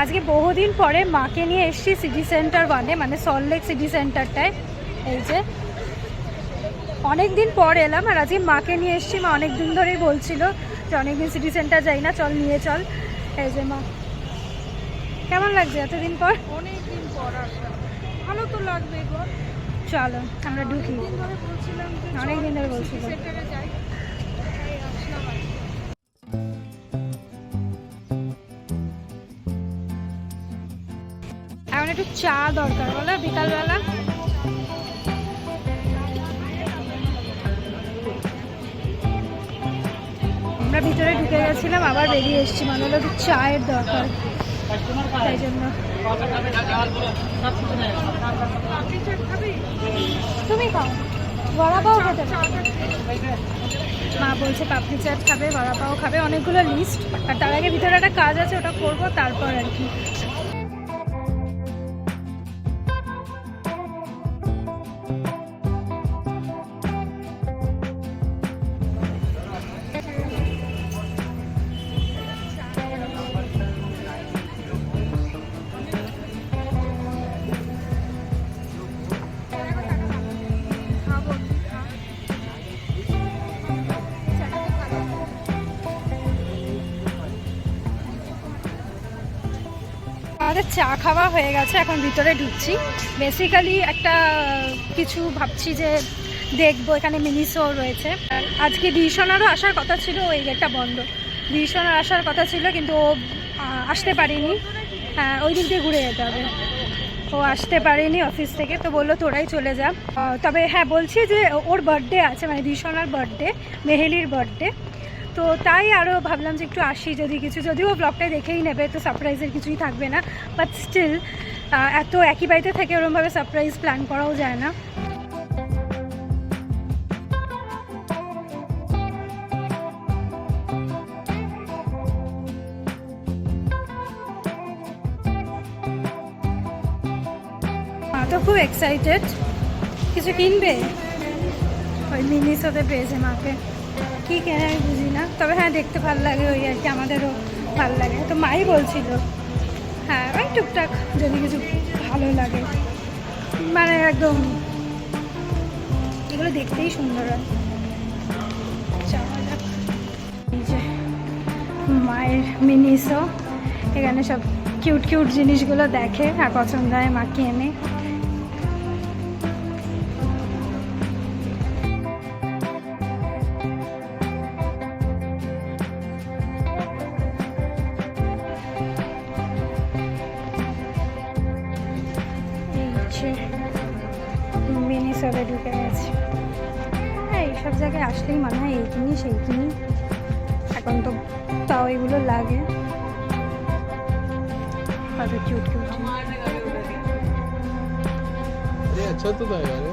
আজকে বহুদিন পরে মাকে নিয়ে এসেছি সিটি সেন্টার 1-এ, মানে সল্টলেক সিটি সেন্টারটায়। এই যে অনেক দিন পর এলাম, আর আজকে মাকে নিয়ে এসেছি। মা অনেক দিন ধরেই বলছিল যে অনেকদিন সিটি সেন্টার যাই না, চল নিয়ে চল। এই যে মা, কেমন লাগছে এতদিন পর? অনেকদিন পর আসা, ভালো তো লাগবে গো। চলো আমরা ঢুকি। অনেক দিন ধরে বলছিলাম। এখন একটু চা দরকার, বলো বিকালবেলা। আমরা ভিতরে ঢুকে গেছিলাম, আবার বেরিয়ে এসেছি, মানে হলো একটু চায়ের দরকার, তাই জন্য। তুমি খাও, বড়া পাও খেতে। মা বলছে পাপড়ি চাট খাবে, বড়া পাও খাবে, অনেকগুলো লিস্ট। আর তার আগে ভিতরে একটা কাজ আছে, ওটা করবো তারপর আর কি। আমাদের চা খাওয়া হয়ে গেছে, এখন ভিতরে ঢুকছি। বেসিক্যালি একটা কিছু ভাবছি যে দেখবো, এখানে মিনিসো রয়েছে। আজকে দিশনারও আসার কথা ছিল, ওই গেটটা বন্ধ। দিশনার আসার কথা ছিল কিন্তু ও আসতে পারিনি। হ্যাঁ, ওই দিক দিয়ে ঘুরে যেতে হবে। ও আসতে পারেনি অফিস থেকে, তো বললো তোরাই চলে যা। তবে হ্যাঁ বলছি যে ওর বার্থডে আছে, মানে দিশনার বার্থডে, মেহেলির বার্থডে। তো তাই আরও ভাবলাম যে একটু আসি, যদি কিছু, যদিও ব্লগটাই দেখেই নেবে তো সারপ্রাইজের কিছুই থাকবে না, বাট স্টিল এত একই বাড়িতে থেকে ওরমভাবে সারপ্রাইজ প্ল্যান করাও যায় না। তো খুব এক্সাইটেড, কিছু কিনবে। ওই মিনিসোতে পেয়েছে মাকে, কী কেনে আমি বুঝি না, তবে হ্যাঁ দেখতে ভালো লাগে, ওই আর কি, আমাদেরও ভালো লাগে। তো মাই বলছিল হ্যাঁ ওই টুকটাক যদি কিছু ভালো লাগে, মানে একদম এগুলো দেখতেই সুন্দর হয়। এই যে মায়ের মিনিসো, এখানে সব কিউট কিউট জিনিসগুলো দেখে আর পছন্দ হয়, মাকে এনে। মিনিসোতে ঢুকে গেছে। হ্যাঁ এইসব জায়গায় আসলেই মনে হয় এই কিনি সেই কিনি, এখন তো তাও এগুলো লাগে। কত কিউট কিউট। अच्छा तो था यार।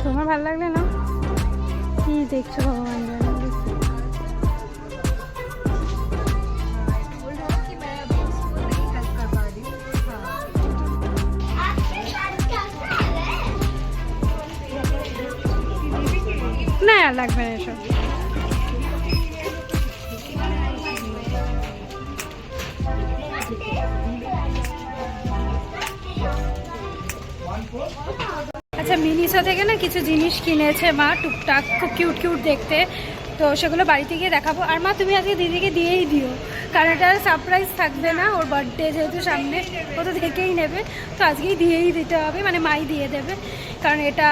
তোমার ভালো লাগলে না? কি দেখছো ভগবান জানে। না লাগবে না এসব। আচ্ছা, মিনিসো থেকে না কিছু জিনিস কিনেছে মা, টুকটাক, খুব কিউট কিউট দেখতে। তো সেগুলো বাড়িতে গিয়ে দেখাবো। আর মা তুমি আজকে দিদিকে দিয়েই দিও, কারণ এটা সারপ্রাইজ থাকবে না, ওর বার্থডে যেহেতু সামনে, ও তো দেখেই নেবে। তো আজকেই দিয়েই দিতে হবে, মানে মাই দিয়ে দেবে, কারণ এটা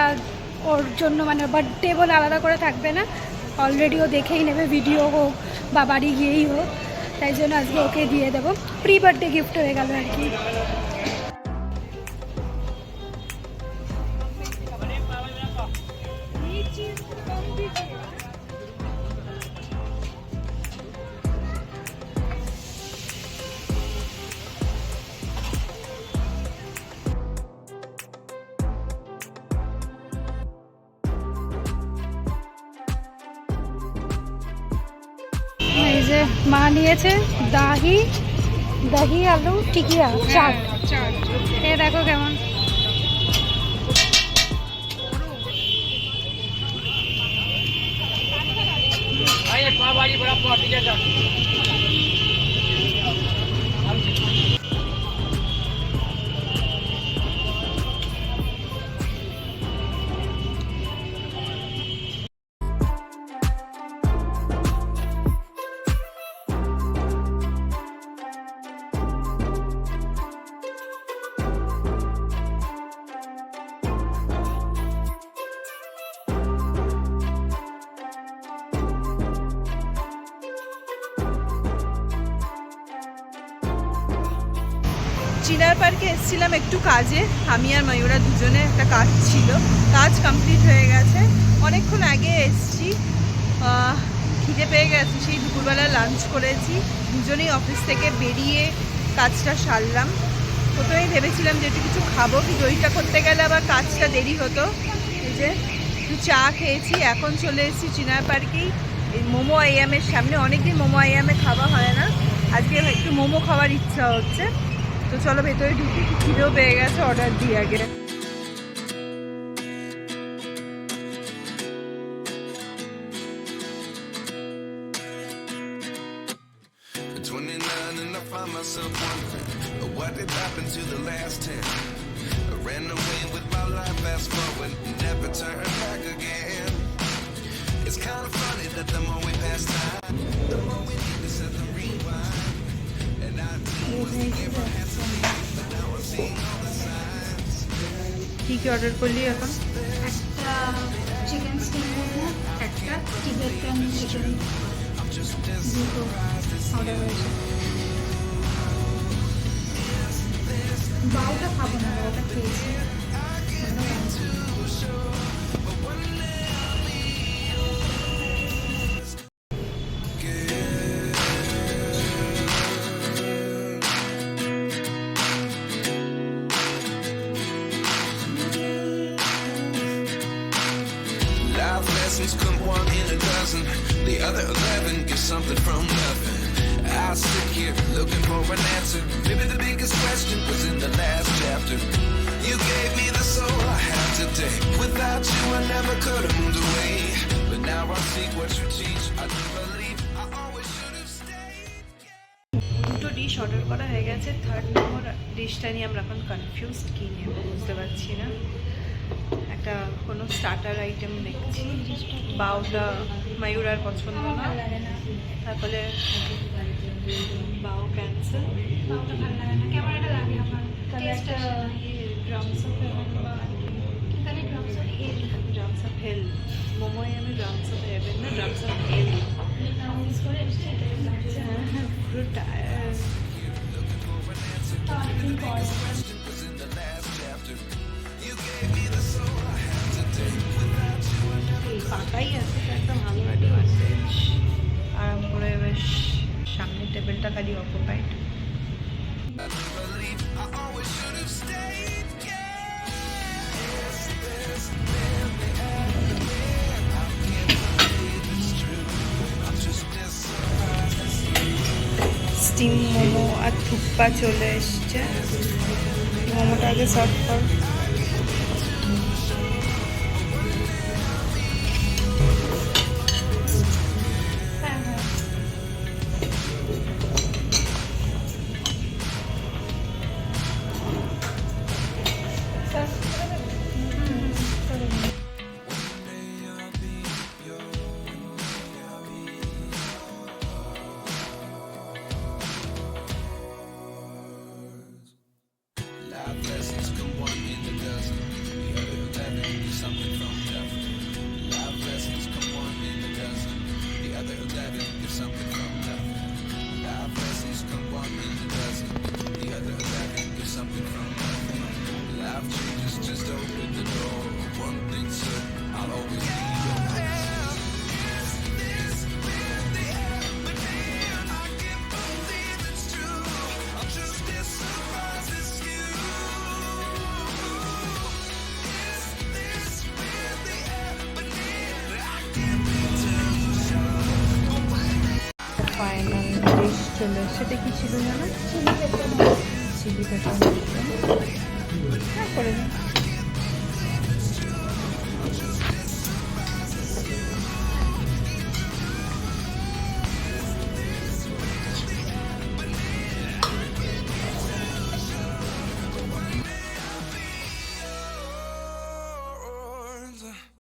ওর জন্য মানে বার্থডে বলে আলাদা করে থাকবে না, অলরেডি ও দেখেই নেবে, ভিডিও হোক বা বাড়ি গিয়েই হোক। তাই জন্য আজকে ওকে দিয়ে দেবো, প্রি বার্থডে গিফট হয়ে গেল আর কি। এই যে মা নিয়েছে দহি দহি আলু টিকিয়া চাট। এ দেখো কেমন, চিনার পার্কে এসেছিলাম একটু কাজে, আমি আর ময়ূরা দুজনে, একটা কাজ ছিল, কাজ কমপ্লিট হয়ে গেছে। অনেকক্ষণ আগে এসেছি, খিদে পেয়ে গেছে, সেই দুপুরবেলা লাঞ্চ করেছি, দুজনেই অফিস থেকে বেরিয়ে কাজটা সারলাম। প্রথমেই ভেবেছিলাম যে একটু কিছু খাবো, কিন্তু ওইটা করতে গেলে আবার কাজটা দেরি হতো। এই যে একটু চা খেয়েছি, এখন চলে এসেছি চিনার পার্কেই, এই মোমো আইয়ামের সামনে। অনেকদিন মোমো আইয়ামে খাওয়া হয় না, আজকে একটু মোমো খাওয়ার ইচ্ছা হচ্ছে। তো চলো ভেতরে ঢুকি, খিদেও পেয়ে গেছে, অর্ডার দিই আগে। At 29 and I find myself wondering what did happen to the last 10. I ran away with my life, fast forward, never turn back again. It's kind of funny that the more we pass time, the more we need to set the rewind. And I was the giver had to leave, but now I'm seeing all the signs. কি কি order করলি এখন? একটা chicken steam momo, একটা Tibetan chicken, দুটো order হয়েছে। বাউটা খাবো না, বাউটা খেয়েছি। Life lessons come one in a dozen. The other 11 get something from nothing. I sit here looking for an answer. Maybe the biggest question was in the last chapter. You gave me the soul I have today. Without you I never could have moved away. But now I see what you teach. I do believe I always should have stayed. দুটো dish order করা হয়ে গেছে, third number ডিশটা নিয়ে আমরা এখন confused, কী নেব বুঝতে পারছি না। একটা কোনো স্টার্টার আইটেম দেখছি, বাউটা ময়ূরার পছন্দ না, তারপরে বাউ ক্যান্সেল, বাউটা ভালো লাগে না, ক্যামেরাটা লাগে আমার, তাহলে একটা ড্রামস অফ হেভেন বা তাহলে drops of hell, drums of hell, মোমোয় আমি ড্রামস অফ হেভেন না, ড্রামস অফ হেল। মিস করে এসেছি, পুরো টায়ার। অনেকদিন পর। ফাঁকাই আছে তো, একটা ভালো অ্যাডভান্টেজ, আরাম করে বেশ সামনের টেবিলটা খালি অকুপাইড। স্টিম মোমো আর থুপ্পা চলে এসছে, মোমোটা আগে সার্ভ কর। ফাইনাল ডিশ চলে এসছে। সেটা কি ছিল জানো? চিলি পেপার করে দিন।